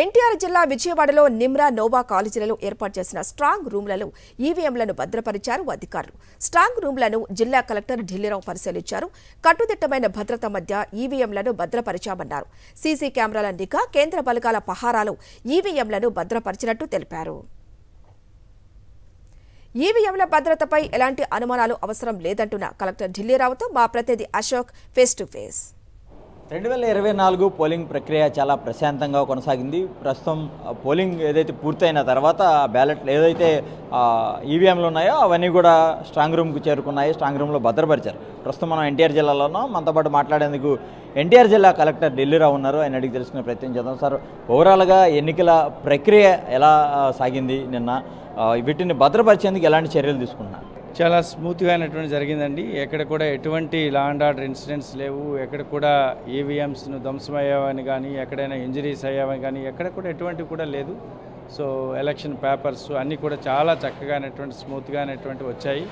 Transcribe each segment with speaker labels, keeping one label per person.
Speaker 1: ఎన్టీఆర్ జిల్లా విజయవాడలో నిమ్రా నోవా కాలేజీలలో ఏర్పాటు చేసిన స్ట్రాంగ్ రూమ్లలో ఈవీఎంలను భద్రపరిచారు అధికారులు. స్ట్రాంగ్ రూమ్లను జిల్లా కలెక్టర్ ఢిల్లీరావు పరిశీలించారు. కట్టుదిట్టమైన భద్రత మధ్య ఈవీఎంలను భద్రపరిచామన్నారు. సీసీ కెమెరాల నిఘా, కేంద్ర బలగాల పహారాలు ఈవీఎంలను భద్రపరిచినట్టు తెలిపారు. ఈవీఎంల భద్రతపై ఎలాంటి అనుమానాలు అవసరం లేదంటున్న కలెక్టర్ ఢిల్లీరావుతో మా ప్రతినిధి Ashok face to face.
Speaker 2: 2024 polling ప్రక్రియ చాలా ప్రశాంతంగా కొనసాగింది. ప్రస్తుతం పోలింగ్ ఏదైతే పూర్తయిన తర్వాత బ్యాలెట్లు ఏదైతే ఈవీఎంలు ఉన్నాయో అవన్నీ కూడా స్ట్రాంగ్ రూమ్కు చేరుకున్నాయి. స్ట్రాంగ్ రూమ్లో భద్రపరిచారు. ప్రస్తుతం మనం ఎన్టీఆర్ జిల్లాలో ఉన్నాం. మనతో పాటు మాట్లాడేందుకు ఎన్టీఆర్ జిల్లా కలెక్టర్ ఢిల్లీరావు ఉన్నారు. ఆయన అడిగి తెలుసుకునే ప్రయత్నం చేద్దాం. సార్, ఓవరాల్గా ఎన్నికల ప్రక్రియ ఎలా సాగింది? నిన్న వీటిని భద్రపరిచేందుకు ఎలాంటి చర్యలు తీసుకున్నారు?
Speaker 3: చాలా స్మూత్గా అయినటువంటి జరిగిందండి. ఎక్కడ కూడా ఎటువంటి లా అండ్ ఆర్డర్ ఇన్సిడెంట్స్ లేవు. ఎక్కడ కూడా ఈవీఎంస్ను ధ్వంసమయ్యావని కానీ, ఎక్కడైనా ఇంజరీస్ అయ్యావని కానీ ఎక్కడ కూడా ఎటువంటి కూడా లేదు. సో ఎలక్షన్ పేపర్స్ అన్నీ కూడా చాలా చక్కగా అయినటువంటి స్మూత్గా అయినటువంటి వచ్చాయి.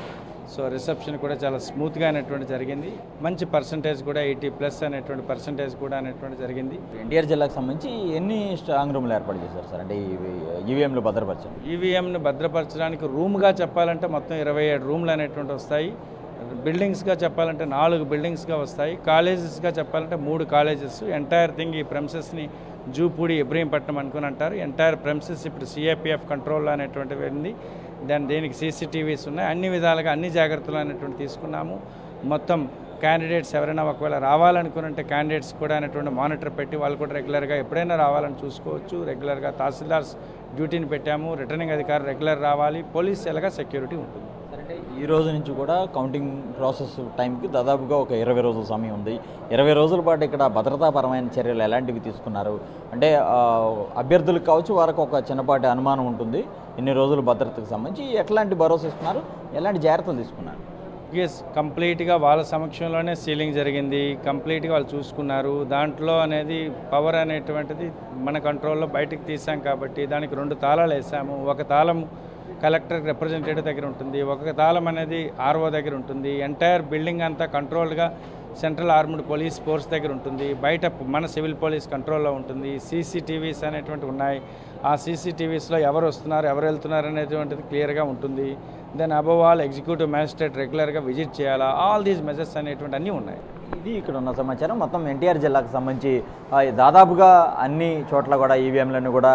Speaker 3: సో రిసెప్షన్ కూడా చాలా స్మూత్గా అయినటువంటి జరిగింది. మంచి పర్సంటేజ్ కూడా 80+ అనేటువంటి పర్సంటేజ్ కూడా అనేటువంటి జరిగింది.
Speaker 2: ఎన్టీఆర్ జిల్లాకు సంబంధించి ఎన్ని స్ట్రాంగ్ రూమ్లు ఏర్పాటు చేశారు సార్? అంటే ఈవీఎంలు భద్రపరచండి.
Speaker 3: ఈవీఎంను భద్రపరచడానికి రూమ్గా చెప్పాలంటే మొత్తం 27 రూమ్లు అనేటువంటి వస్తాయి. బిల్డింగ్స్గా చెప్పాలంటే 4 బిల్డింగ్స్గా వస్తాయి. కాలేజెస్గా చెప్పాలంటే 3 కాలేజెస్. ఎంటైర్ థింగ్ ఈ ప్రెమిసెస్ని జూపూడి ఇబ్రహీంపట్నం అనుకుని అంటారు. ఎంటైర్ ప్రెమిసెస్ ఇప్పుడు సిఐపిఎఫ్ కంట్రోల్ అనేటువంటివి ఉంది. దీనికి సీసీటీవీస్ ఉన్నాయి. అన్ని విధాలుగా అన్ని జాగ్రత్తలు అనేటువంటి తీసుకున్నాము. మొత్తం క్యాండిడేట్స్ ఎవరైనా ఒకవేళ రావాలనుకున్నంటే క్యాండిడేట్స్ కూడా అనేటువంటి మానిటర్ పెట్టి వాళ్ళు కూడా రెగ్యులర్గా ఎప్పుడైనా రావాలని చూసుకోవచ్చు. రెగ్యులర్గా తహసీల్దార్స్ డ్యూటీని పెట్టాము. రిటర్నింగ్ అధికారులు రెగ్యులర్ రావాలి. పోలీస్ ఎలాగా సెక్యూరిటీ ఉంటుంది.
Speaker 2: అంటే ఈ రోజు నుంచి కూడా కౌంటింగ్ ప్రాసెస్ టైంకి దాదాపుగా ఒక 20 రోజుల సమయం ఉంది. 20 రోజుల పాటు ఇక్కడ భద్రతాపరమైన చర్యలు ఎలాంటివి తీసుకున్నారు? అంటే అభ్యర్థులకు కావచ్చు, వారికి ఒక చిన్నపాటి అనుమానం ఉంటుంది. ఇన్ని రోజులు భద్రతకు సంబంధించి ఎట్లాంటి భరోసా ఇస్తున్నారు? ఎలాంటి జాగ్రత్తలు తీసుకున్నారు?
Speaker 3: ఎస్, కంప్లీట్గా వాళ్ళ సమక్షంలోనే సీలింగ్ జరిగింది. కంప్లీట్గా వాళ్ళు చూసుకున్నారు. దాంట్లో అనేది పవర్ అనేటువంటిది మన కంట్రోల్లో బయటకు తీసాం కాబట్టి దానికి 2 తాళాలు వేసాము. ఒక తాళం కలెక్టర్ రిప్రజెంటేటివ్ దగ్గర ఉంటుంది, ఒక తాళం అనేది ఆర్ఓ దగ్గర ఉంటుంది. ఎంటైర్ బిల్డింగ్ అంతా కంట్రోల్గా సెంట్రల్ ఆర్మ్డ్ పోలీస్ ఫోర్స్ దగ్గర ఉంటుంది. బయట మన సివిల్ పోలీస్ కంట్రోల్లో ఉంటుంది. సీసీటీవీస్ అనేటువంటి ఉన్నాయి. ఆ సీసీటీవీస్లో ఎవరు వస్తున్నారు, ఎవరు వెళ్తున్నారు అనేటువంటిది క్లియర్గా ఉంటుంది. Then above all executive magistrate రెగ్యులర్గా విజిట్ చేయాలా. ఆల్ దీస్ మెజర్స్ అనేటువంటి అన్నీ ఉన్నాయి.
Speaker 2: ఇది ఇక్కడ ఉన్న సమాచారం. మొత్తం ఎన్టీఆర్ జిల్లాకు సంబంధించి దాదాపుగా అన్ని చోట్ల కూడా ఈవీఎంలను కూడా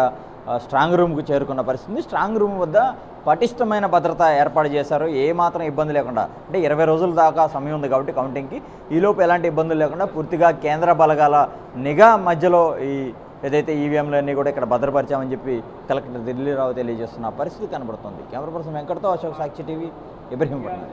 Speaker 2: స్ట్రాంగ్ రూమ్కు చేరుకున్న పరిస్థితి. స్ట్రాంగ్ రూమ్ వద్ద పటిష్టమైన భద్రత ఏర్పాటు చేశారు. ఏమాత్రం ఇబ్బంది లేకుండా, అంటే 20 రోజుల దాకా సమయం ఉంది కాబట్టి కౌంటింగ్కి ఈలోపు ఎలాంటి ఇబ్బందులు లేకుండా పూర్తిగా కేంద్ర బలగాల నిఘా మధ్యలో ఈ ఏదైతే ఈవీఎంలన్నీ కూడా ఇక్కడ భద్రపరిచామని చెప్పి కలెక్టర్ ఢిల్లీరావు తెలియజేస్తున్న పరిస్థితి కనబడుతుంది. కెమెరా పర్సన్ వెంకటతో అశోక్, సాక్షి టీవీ, ఇబ్రహీంపట్నం.